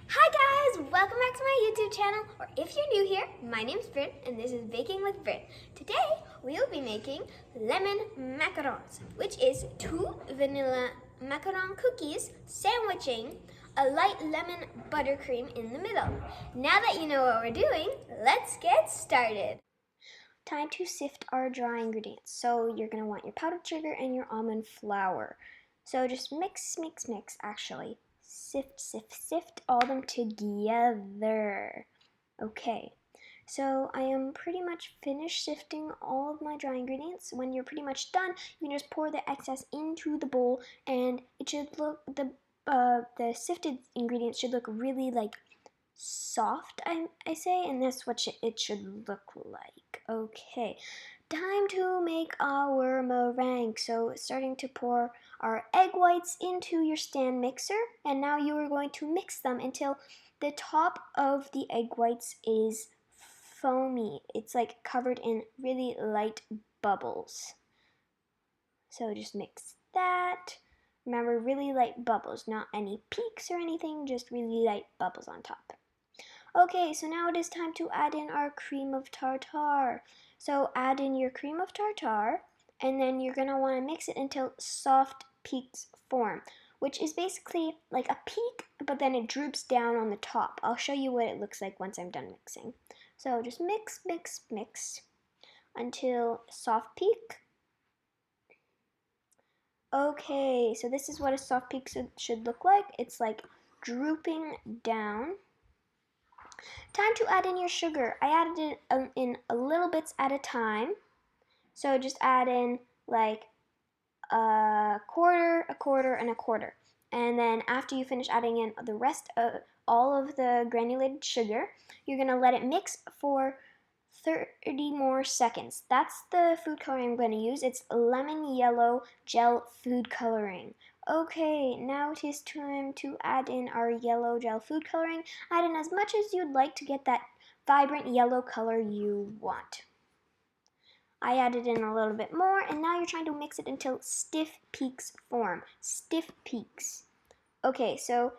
Hi guys, welcome back to my YouTube channel, or if you're new here, my name's Brit and this is Baking with Brit. Today, we'll be making lemon macarons, which is 2 vanilla macaron cookies sandwiching a light lemon buttercream in the middle. Now that you know what we're doing, let's get started. Time to sift our dry ingredients. So you're going to want your powdered sugar and your almond flour. So just mix actually. Sift all them together. Okay, so I am pretty much finished sifting all of my dry ingredients. When you're pretty much done, you can just pour the excess into the bowl, and it should look, the sifted ingredients should look really like soft, I say, and that's what it should look like. Okay, time to make our meringue. So starting to pour our egg whites into your stand mixer, and now you are going to mix them until the top of the egg whites is foamy. It's like covered in really light bubbles. So just mix that. Remember, really light bubbles, not any peaks or anything, just really light bubbles on top. Okay, so now it is time to add in our cream of tartar. So add in your cream of tartar, and then you're going to want to mix it until soft peaks form, which is basically like a peak, but then it droops down on the top. I'll show you what it looks like once I'm done mixing. So just mix until soft peak. Okay, so this is what a soft peak should look like. It's like drooping down. Time to add in your sugar. I added it in a little bits at a time. So just add in like a quarter, and a quarter. And then after you finish adding in the rest of all of the granulated sugar, you're going to let it mix for 30 more seconds. That's the food coloring I'm going to use. It's lemon yellow gel food coloring. Okay, now it is time to add in our yellow gel food coloring. Add in as much as you'd like to get that vibrant yellow color you want. I added in a little bit more, and now you're trying to mix it until stiff peaks form. Stiff peaks. Okay, so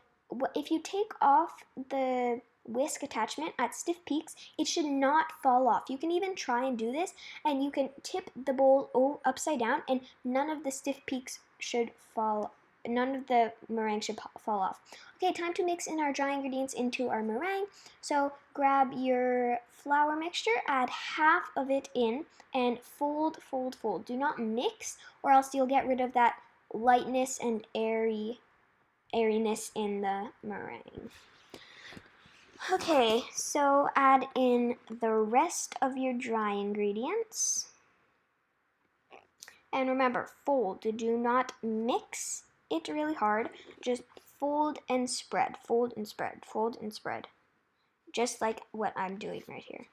if you take off the whisk attachment at stiff peaks, it should not fall off. You can even try and do this, and you can tip the bowl upside down, and none of the stiff peaks should fall. None of the meringue should fall off. Okay, time to mix in our dry ingredients into our meringue. So grab your flour mixture, add half of it in, and fold. Do not mix, or else you'll get rid of that lightness and airiness in the meringue. Okay, so add in the rest of your dry ingredients. And remember, fold. Do not mix it really hard. Just fold and spread. Fold and spread. Fold and spread. Just like what I'm doing right here.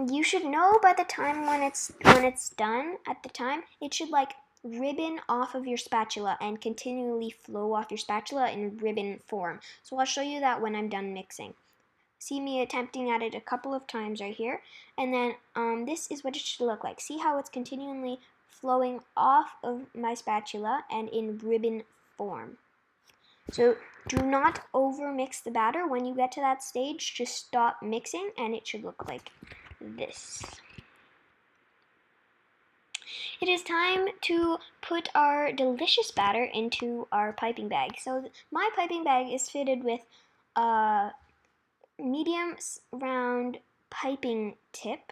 You should know by the time when it's done, at the time, it should like ribbon off of your spatula and continually flow off your spatula in ribbon form. So I'll show you that when I'm done mixing. See me attempting at it a couple of times right here, and then this is what it should look like. See how it's continually flowing off of my spatula and in ribbon form. So do not over mix the batter. When you get to that stage, just stop mixing and it should look like this. It is time to put our delicious batter into our piping bag. So my piping bag is fitted with a medium round piping tip.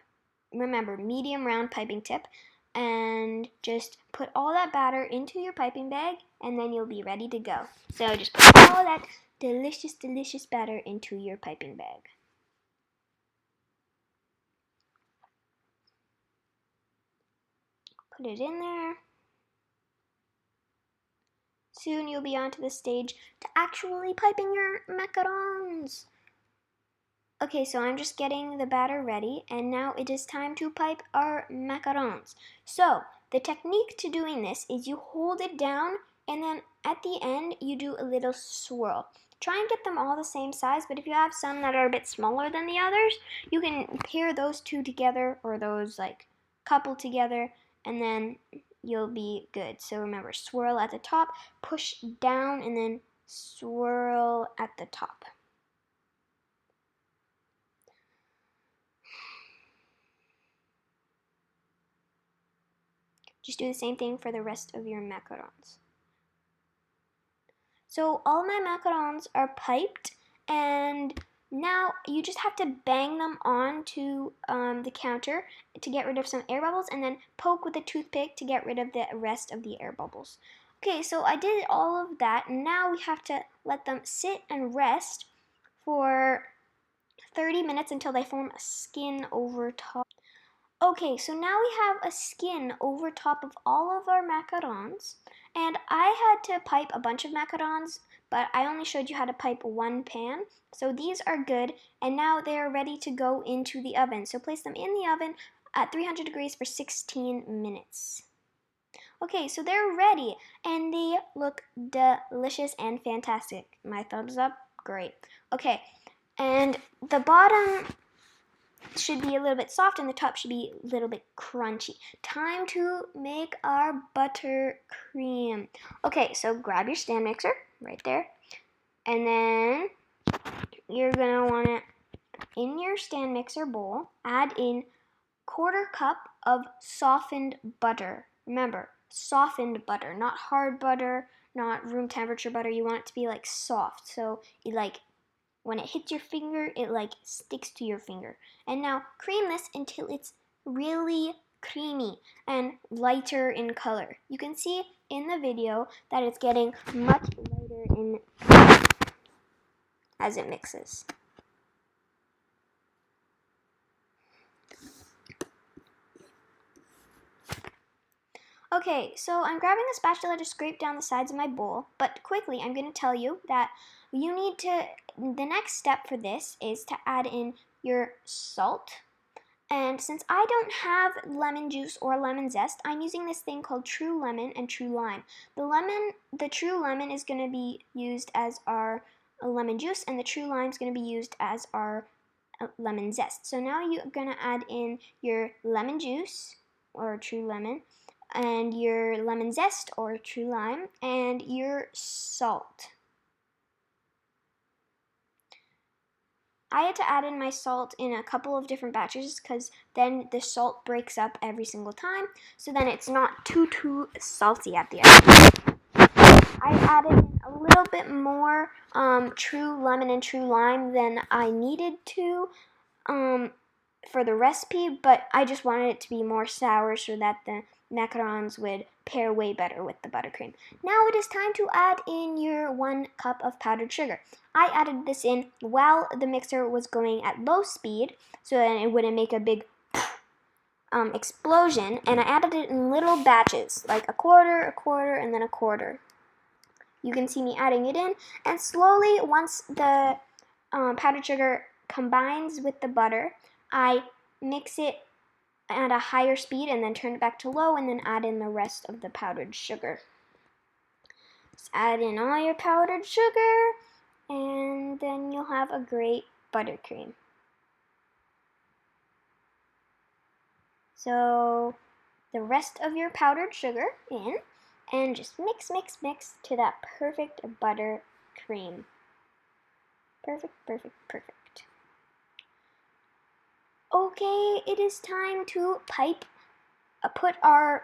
Remember, medium round piping tip. And just put all that batter into your piping bag, and then you'll be ready to go. So just put all that delicious batter into your piping bag. Put it in there. Soon you'll be onto the stage to actually piping your macarons. Okay, so I'm just getting the batter ready, and now it is time to pipe our macarons. So the technique to doing this is you hold it down, and then at the end you do a little swirl. Try and get them all the same size, but if you have some that are a bit smaller than the others, you can pair those two together, or those like coupled together, and then you'll be good. So remember, swirl at the top, push down, and then swirl at the top. Just do the same thing for the rest of your macarons. So all my macarons are piped, and now you just have to bang them onto the counter to get rid of some air bubbles, and then poke with a toothpick to get rid of the rest of the air bubbles. Okay, so I did all of that, and now we have to let them sit and rest for 30 minutes until they form a skin over top. Okay, so now we have a skin over top of all of our macarons, and I had to pipe a bunch of macarons, but I only showed you how to pipe one pan. So these are good, and now they are ready to go into the oven. So place them in the oven at 300 degrees for 16 minutes. Okay, so they're ready, and they look delicious and fantastic. My thumbs up, great. Okay, and the bottom should be a little bit soft and the top should be a little bit crunchy. Time to make our buttercream. Okay, so grab your stand mixer right there, and then you're gonna want to, in your stand mixer bowl, add in 1/4 cup of softened butter. Remember, softened butter, not hard butter, not room temperature butter. You want it to be like soft, so it when it hits your finger, it sticks to your finger. And now cream this until it's really creamy and lighter in color. You can see in the video that it's getting much lighter in color as it mixes. Okay, so I'm grabbing a spatula to scrape down the sides of my bowl, but quickly I'm going to tell you that the next step for this is to add in your salt. And since I don't have lemon juice or lemon zest, I'm using this thing called True Lemon and True Lime. The True Lemon is going to be used as our lemon juice, and the True Lime is going to be used as our lemon zest. So now you're going to add in your lemon juice or True Lemon, and your lemon zest or True Lime, and your salt. I had to add in my salt in a couple of different batches because then the salt breaks up every single time, so then it's not too salty at the end. I added in a little bit more True Lemon and True Lime than I needed to for the recipe, but I just wanted it to be more sour so that the macarons would pair way better with the buttercream. Now it is time to add in your 1 cup of powdered sugar. I added this in while the mixer was going at low speed so then it wouldn't make a big explosion, and I added it in little batches, like a quarter, and then a quarter. You can see me adding it in, and slowly, once the powdered sugar combines with the butter, I mix it at a higher speed and then turn it back to low and then add in the rest of the powdered sugar. Just add in all your powdered sugar and then you'll have a great buttercream. So the rest of your powdered sugar in and just mix to that perfect buttercream. Perfect. Okay, it is time to put our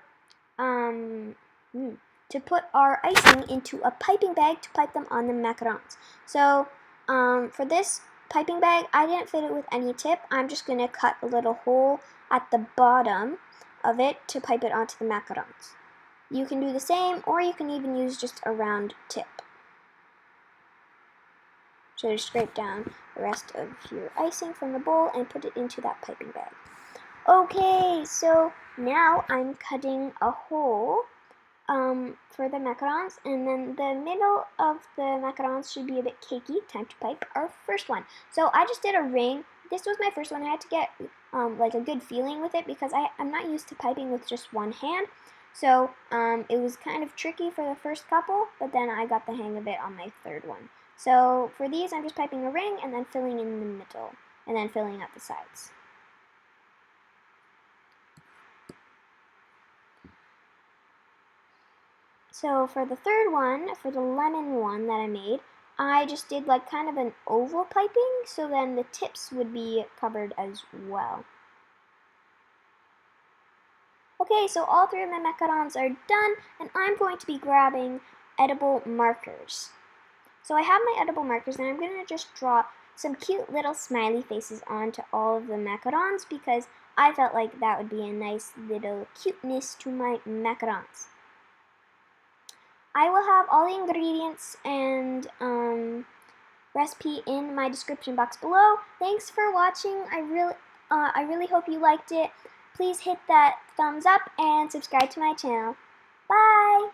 icing into a piping bag to pipe them on the macarons. So for this piping bag, I didn't fit it with any tip. I'm just going to cut a little hole at the bottom of it to pipe it onto the macarons. You can do the same, or you can even use just a round tip. So just scrape down the rest of your icing from the bowl and put it into that piping bag. Okay, so now I'm cutting a hole for the macarons, and then the middle of the macarons should be a bit cakey. Time to pipe our first one. So I just did a ring. This was my first one. I had to get like a good feeling with it because I'm not used to piping with just one hand. So it was kind of tricky for the first couple, but then I got the hang of it on my third one. So for these, I'm just piping a ring and then filling in the middle, and then filling out the sides. So for the third one, for the lemon one that I made, I just did like kind of an oval piping, so then the tips would be covered as well. Okay, so all three of my macarons are done, and I'm going to be grabbing edible markers. So I have my edible markers, and I'm going to just draw some cute little smiley faces onto all of the macarons because I felt like that would be a nice little cuteness to my macarons. I will have all the ingredients and recipe in my description box below. Thanks for watching. I really hope you liked it. Please hit that thumbs up and subscribe to my channel. Bye!